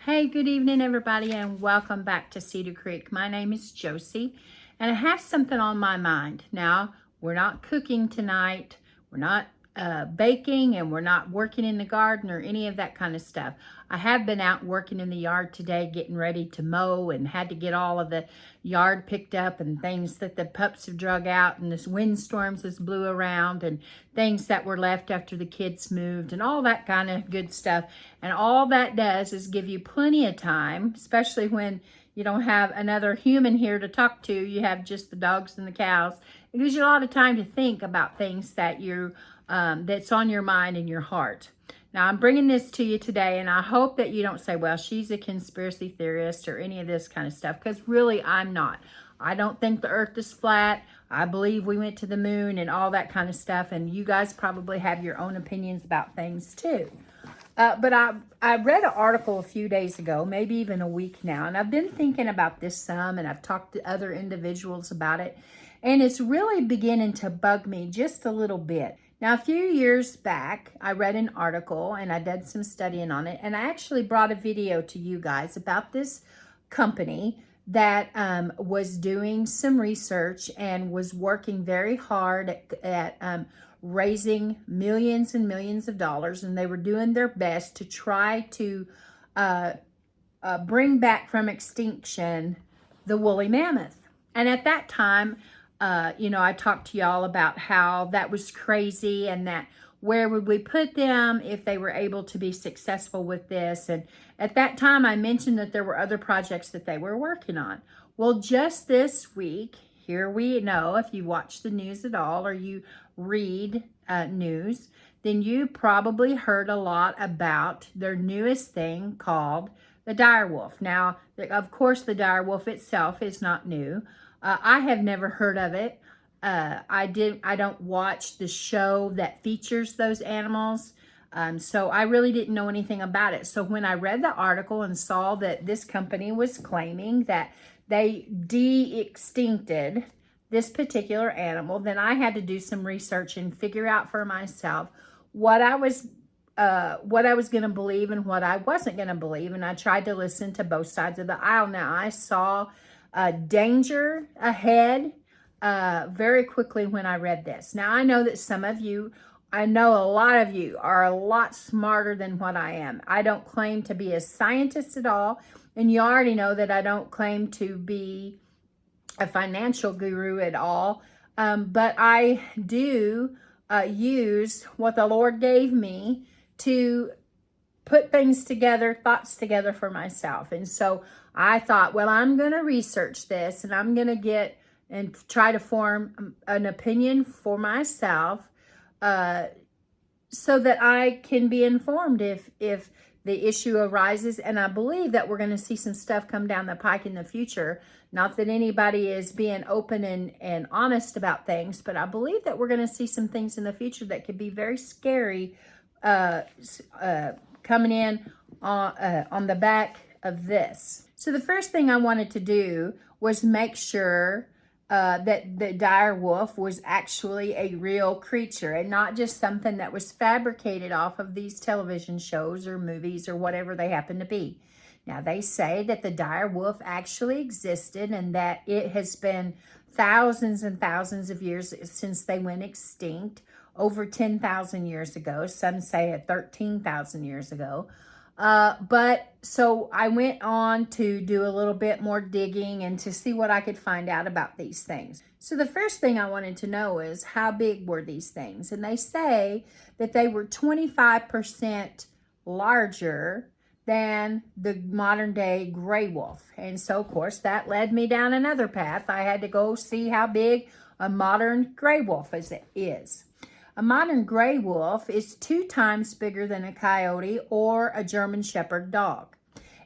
Hey, good evening, everybody, and welcome back to Cedar Creek. My name is Josie, and I have something on my mind. Now, we're not cooking tonight, we're not baking, and we're not working in the garden or any of that kind of stuff. I have been out working in the yard today, getting ready to mow, and had to get all of the yard picked up and things that the pups have drug out, and this windstorms has blew around, and things that were left after the kids moved, and all that kind of good stuff. And all that does is give you plenty of time, especially when you don't have another human here to talk to. You have just the dogs and the cows. It gives you a lot of time to think about things that that's on your mind and your heart. Now, I'm bringing this to you today, and I hope that you don't say, well, she's a conspiracy theorist or any of this kind of stuff, because really, I'm not. I don't think the earth is flat. I believe we went to the moon and all that kind of stuff, and you guys probably have your own opinions about things too. But I read an article a few days ago, maybe even a week now, and I've been thinking about this some, and I've talked to other individuals about it, and it's really beginning to bug me just a little bit. Now, a few years back, I read an article, and I did some studying on it, and I actually brought a video to you guys about this company that was doing some research and was working very hard at raising millions and millions of dollars, and they were doing their best to try to bring back from extinction the woolly mammoth. And at that time, I talked to y'all about how that was crazy, and that where would we put them if they were able to be successful with this. And at that time, I mentioned that there were other projects that they were working on. Well, just this week, here we know, if you watch the news at all or you read news, then you probably heard a lot about their newest thing called the dire wolf. Now, of course, the dire wolf itself is not new. I have never heard of it. I don't watch the show that features those animals. So I really didn't know anything about it. So when I read the article and saw that this company was claiming that they de-extincted this particular animal, then I had to do some research and figure out for myself what I was going to believe and what I wasn't going to believe. And I tried to listen to both sides of the aisle. Now, I saw danger ahead very quickly when I read this. Now, I know that I know a lot of you are a lot smarter than what I am. I don't claim to be a scientist at all. And you already know that I don't claim to be a financial guru at all. But I do use what the Lord gave me to put things together, thoughts together for myself. And so I thought, well, I'm going to research this, and I'm going to get and try to form an opinion for myself so that I can be informed if the issue arises. And I believe that we're going to see some stuff come down the pike in the future. Not that anybody is being open and honest about things, but I believe that we're going to see some things in the future that could be very scary coming in on the back of this. So the first thing I wanted to do was make sure that the dire wolf was actually a real creature and not just something that was fabricated off of these television shows or movies or whatever they happen to be. Now, they say that the dire wolf actually existed and that it has been thousands and thousands of years since they went extinct, over 10,000 years ago. Some say 13,000 years ago. But so I went on to do a little bit more digging and to see what I could find out about these things. So the first thing I wanted to know is, how big were these things? And they say that they were 25% larger than the modern day gray wolf. And so, of course, that led me down another path. I had to go see how big a modern gray wolf is. A modern gray wolf is 2 times bigger than a coyote or a German Shepherd dog.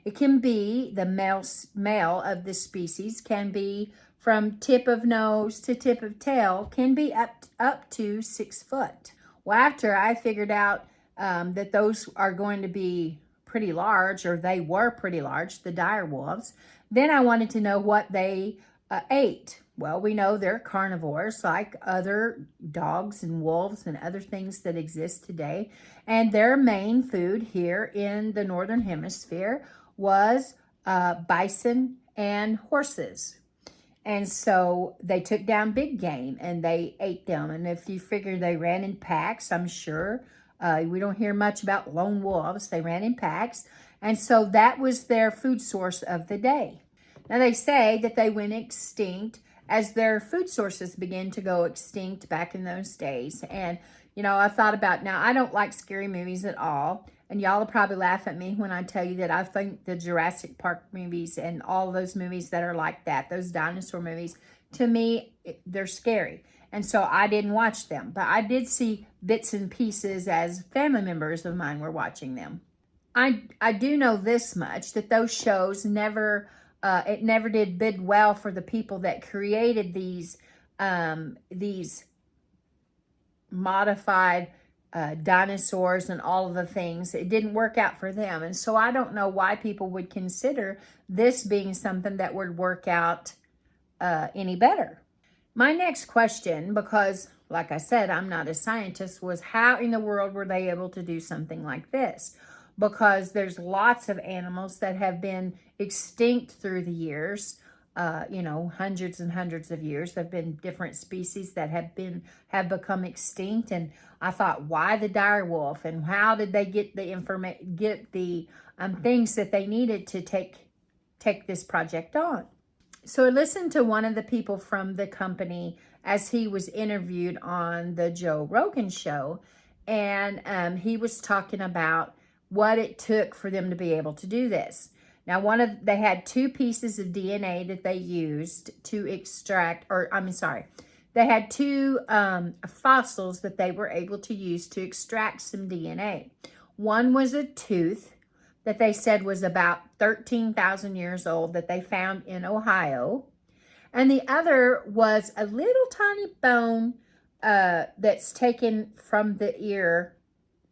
It can be, the male of this species can be from tip of nose to tip of tail, can be up to 6 foot. Well, after I figured out that those are going to be pretty large, or they were pretty large, the dire wolves, then I wanted to know what they ate. Well, we know they're carnivores like other dogs and wolves and other things that exist today. And their main food here in the Northern Hemisphere was bison and horses. And so they took down big game and they ate them. And if you figure they ran in packs, I'm sure we don't hear much about lone wolves. They ran in packs. And so that was their food source of the day. Now they say that they went extinct as their food sources began to go extinct back in those days. And, you know, I thought about, now I don't like scary movies at all. And y'all will probably laugh at me when I tell you that I think the Jurassic Park movies and all those movies that are like that, those dinosaur movies, to me, they're scary. And so I didn't watch them. But I did see bits and pieces as family members of mine were watching them. I do know this much, that those shows never, it never did bid well for the people that created these modified dinosaurs and all of the things. It didn't work out for them. And so I don't know why people would consider this being something that would work out any better. My next question, because like I said, I'm not a scientist, was how in the world were they able to do something like this? Because there's lots of animals that have been extinct through the years. You know, hundreds and hundreds of years. There have been different species that have become extinct, and I thought, why the dire wolf, and how did they get the things that they needed to take this project on? So I listened to one of the people from the company as he was interviewed on the Joe Rogan show, and he was talking about what it took for them to be able to do this. Now, they had 2 pieces of DNA that they used to extract, they had 2 fossils that they were able to use to extract some DNA. One was a tooth that they said was about 13,000 years old that they found in Ohio. And the other was a little tiny bone that's taken from the ear,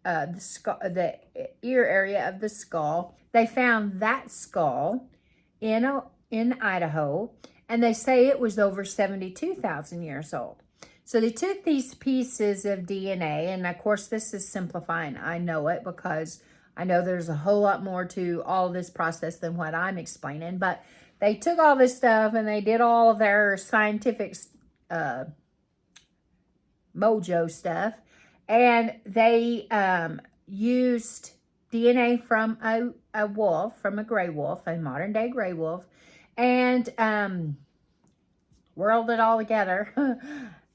the ear area of the skull. They found that skull in Idaho, and they say it was over 72,000 years old. So they took these pieces of DNA, and of course this is simplifying. I know it because I know there's a whole lot more to all this process than what I'm explaining, but they took all this stuff and they did all of their scientific mojo stuff, and they used DNA from a wolf, from a gray wolf, a modern day gray wolf, and whirled it all together,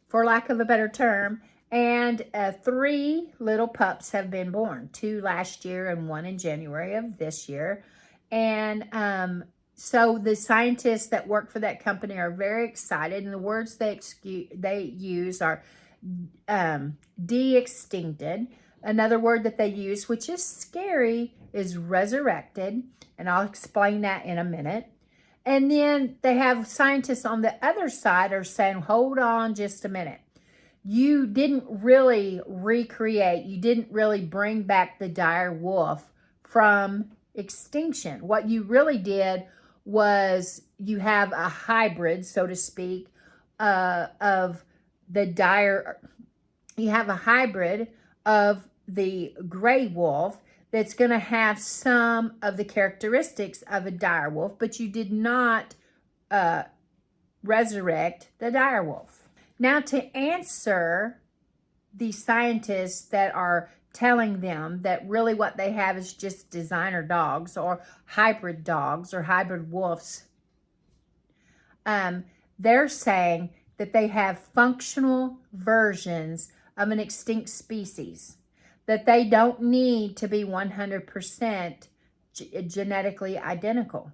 for lack of a better term. And 3 little pups have been born, 2 last year and 1 in January of this year. And so the scientists that work for that company are very excited, and the words they use are de-extincted. Another word that they use, which is scary, is resurrected, and I'll explain that in a minute. And then they have scientists on the other side are saying, hold on just a minute. You didn't really recreate, you didn't really bring back the dire wolf from extinction. What you really did was you have a hybrid, so to speak, of the dire, you have a hybrid of the gray wolf that's going to have some of the characteristics of a dire wolf, but you did not resurrect the dire wolf. Now, to answer the scientists that are telling them that really what they have is just designer dogs or hybrid wolves, they're saying that they have functional versions of an extinct species, that they don't need to be 100% genetically identical.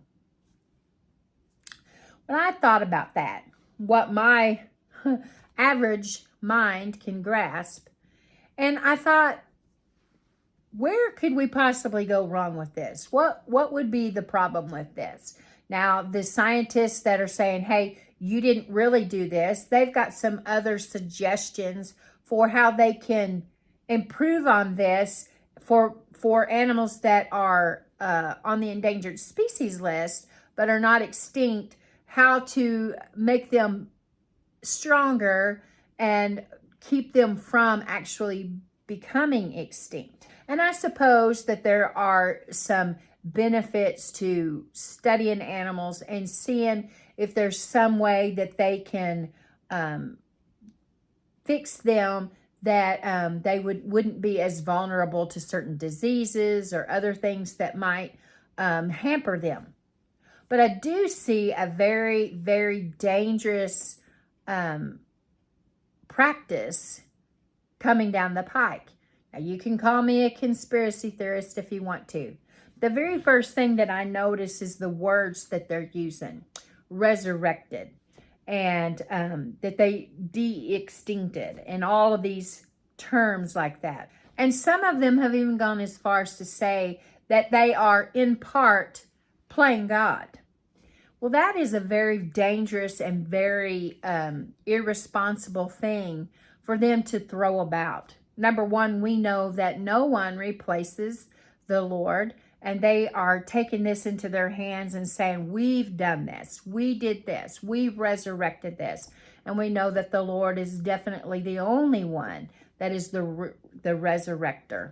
When I thought about that, what my average mind can grasp, and I thought, where could we possibly go wrong with this? What would be the problem with this? Now, the scientists that are saying, hey, you didn't really do this, they've got some other suggestions for how they can improve on this for animals that are on the endangered species list but are not extinct, how to make them stronger and keep them from actually becoming extinct. And I suppose that there are some benefits to studying animals and seeing if there's some way that they can fix them, that they wouldn't be as vulnerable to certain diseases or other things that might hamper them. But I do see a very, very dangerous practice coming down the pike. Now, you can call me a conspiracy theorist if you want to. The very first thing that I notice is the words that they're using. Resurrected. And that they de-extincted. And all of these terms like that. And some of them have even gone as far as to say that they are in part playing God. Well, that is a very dangerous and very irresponsible thing for them to throw about. Number one, we know that no one replaces the Lord, and they are taking this into their hands and saying, we've done this, we did this, we've resurrected this. And we know that the Lord is definitely the only one that is the resurrector.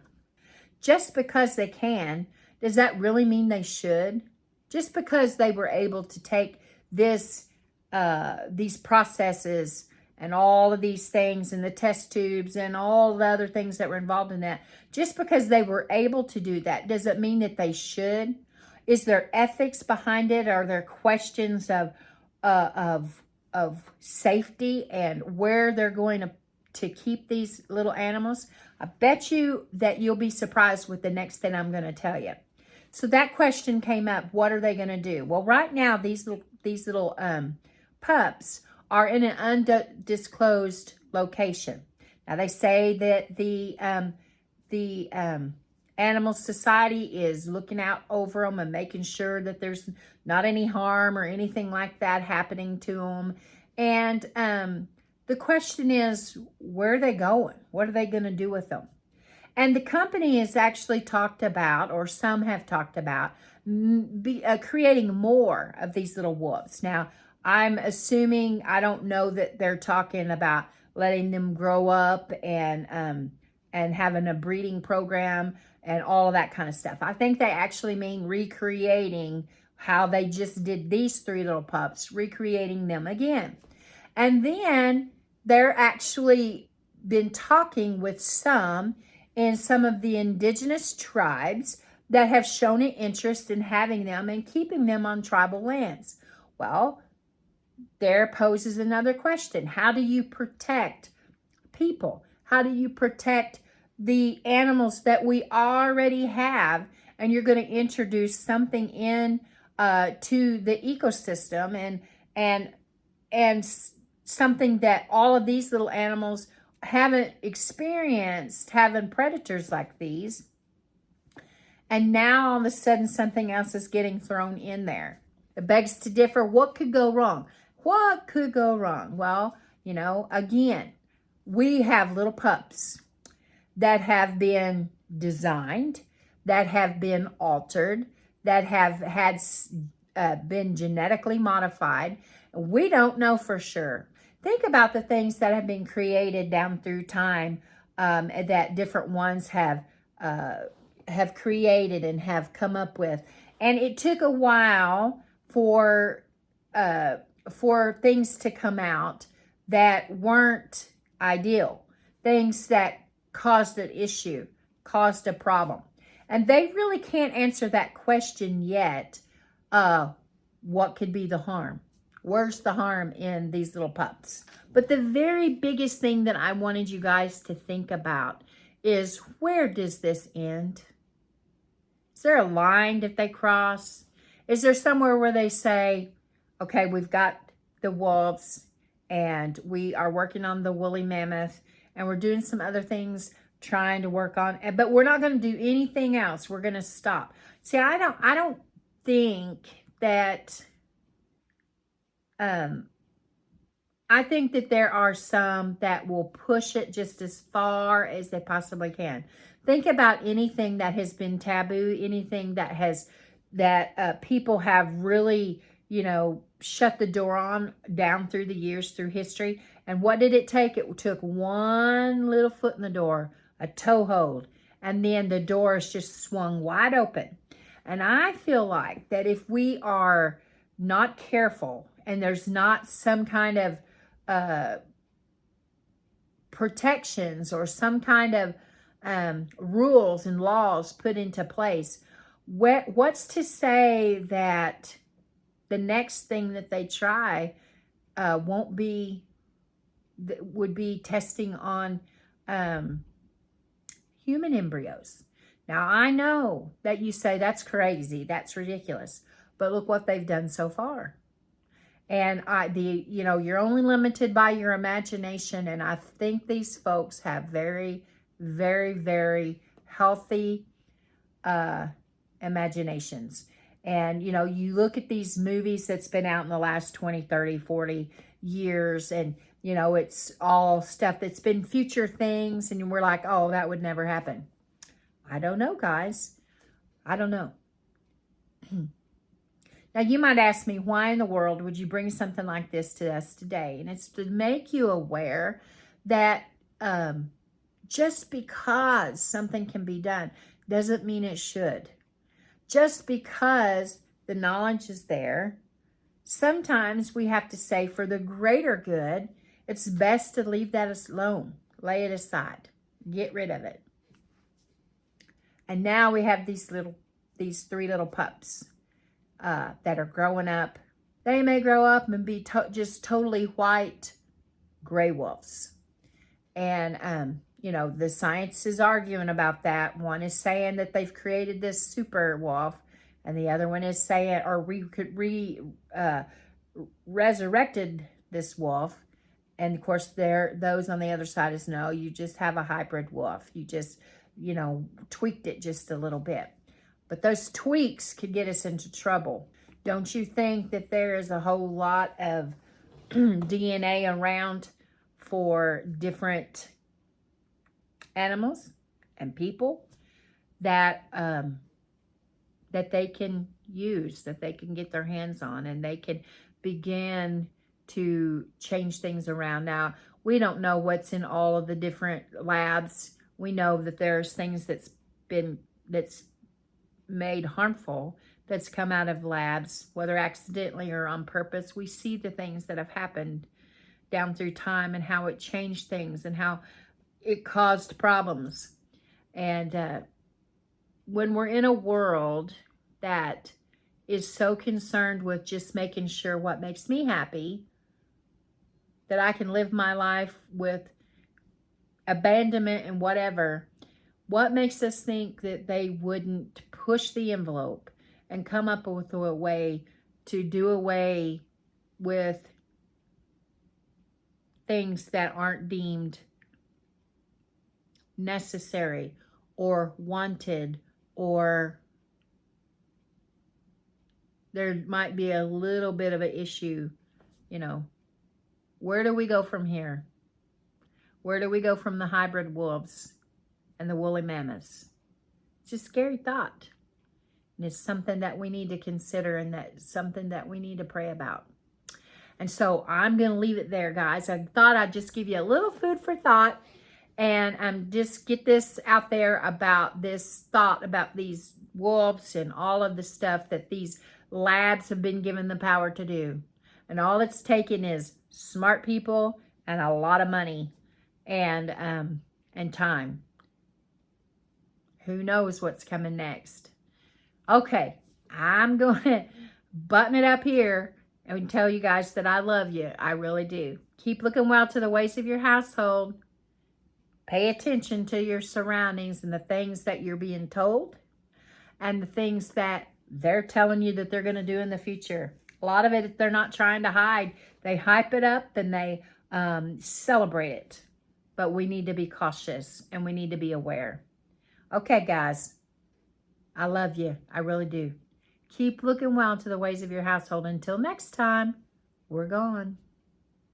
Just because they can, does that really mean they should? Just because they were able to take these processes and all of these things and the test tubes and all the other things that were involved in that, just because they were able to do that, does it mean that they should? Is there ethics behind it? Are there questions of safety and where they're going to keep these little animals? I bet you that you'll be surprised with the next thing I'm going to tell you. So that question came up. What are they going to do? Well, right now, these little pups are in an undisclosed location. Now, they say that the Animal Society is looking out over them and making sure that there's not any harm or anything like that happening to them. And the question is, where are they going? What are they going to do with them? And the company has actually talked about, or some have talked about, creating more of these little wolves. Now, I'm assuming, I don't know that they're talking about letting them grow up and having a breeding program and all of that kind of stuff. I think they actually mean recreating how they just did these 3 little pups, recreating them again. And then they're actually been talking with some in some of the indigenous tribes that have shown an interest in having them and keeping them on tribal lands. Well, there poses another question. How do you protect people? How do you protect the animals that we already have? And you're going to introduce something in to the ecosystem and something that all of these little animals haven't experienced, having predators like these. And now all of a sudden something else is getting thrown in there. It begs to differ. What could go wrong? What could go wrong? Well, again, we have little pups that have been designed, that have been altered, that have been genetically modified. We don't know for sure. Think about the things that have been created down through time that different ones have created and have come up with. And it took a while for things to come out that weren't ideal, things that caused an issue, caused a problem. And they really can't answer that question yet. What could be the harm? Where's the harm in these little pups? But the very biggest thing that I wanted you guys to think about is, where does this end? Is there a line that they cross? Is there somewhere where they say, okay, we've got the wolves and we are working on the woolly mammoth and we're doing some other things trying to work on, but we're not going to do anything else. We're going to stop. See, I don't think that, I think that there are some that will push it just as far as they possibly can. Think about anything that has been taboo, anything that people have really, shut the door on down through the years, through history. And what did it take? It took one little foot in the door, a toehold, and then the door is just swung wide open. And I feel like that if we are not careful and there's not some kind of protections or some kind of rules and laws put into place, what's to say that the next thing that they try would be testing on human embryos. Now, I know that you say that's crazy, that's ridiculous, but look what they've done so far. And you're only limited by your imagination, and I think these folks have very, very, very healthy imaginations. And, you look at these movies that's been out in the last 20, 30, 40 years, and, it's all stuff that's been future things, and we're like, oh, that would never happen. I don't know, guys. I don't know. Now, you might ask me, why in the world would you bring something like this to us today? And it's to make you aware that just because something can be done doesn't mean it should. Just because the knowledge is there, sometimes we have to say, for the greater good, it's best to leave that alone. Lay it aside. Get rid of it. And now we have these 3 little pups that are growing up. They may grow up and be just totally white gray wolves. And, the science is arguing about that. One is saying that they've created this super wolf, and the other one is saying, or resurrected this wolf. And of course, those on the other side is, no, you just have a hybrid wolf. You just, tweaked it just a little bit. But those tweaks could get us into trouble. Don't you think that there is a whole lot of DNA around for different animals and people that they can use, that they can get their hands on, and they can begin to change things around? Now, we don't know what's in all of the different labs. We know that there's things that's made harmful that's come out of labs, whether accidentally or on purpose. We see the things that have happened down through time and how it changed things and how it caused problems. And when we're in a world that is so concerned with just making sure what makes me happy, that I can live my life with abandonment and whatever, what makes us think that they wouldn't push the envelope and come up with a way to do away with things that aren't deemed necessary or wanted, or there might be a little bit of an issue, Where do we go from here? Where do we go from the hybrid wolves and the woolly mammoths? It's a scary thought. And it's something that we need to consider, and that's something that we need to pray about. And so I'm going to leave it there, guys. I thought I'd just give you a little food for thought, and just get this out there about this thought about these wolves and all of the stuff that these labs have been given the power to do. And all it's taken is smart people and a lot of money and time. Who knows what's coming next? Okay, I'm going to button it up here and tell you guys that I love you. I really do. Keep looking well to the ways of your household. Pay attention to your surroundings and the things that you're being told and the things that they're telling you that they're going to do in the future. A lot of it, they're not trying to hide. They hype it up and they celebrate it. But we need to be cautious and we need to be aware. Okay, guys. I love you. I really do. Keep looking well to the ways of your household. Until next time, we're gone.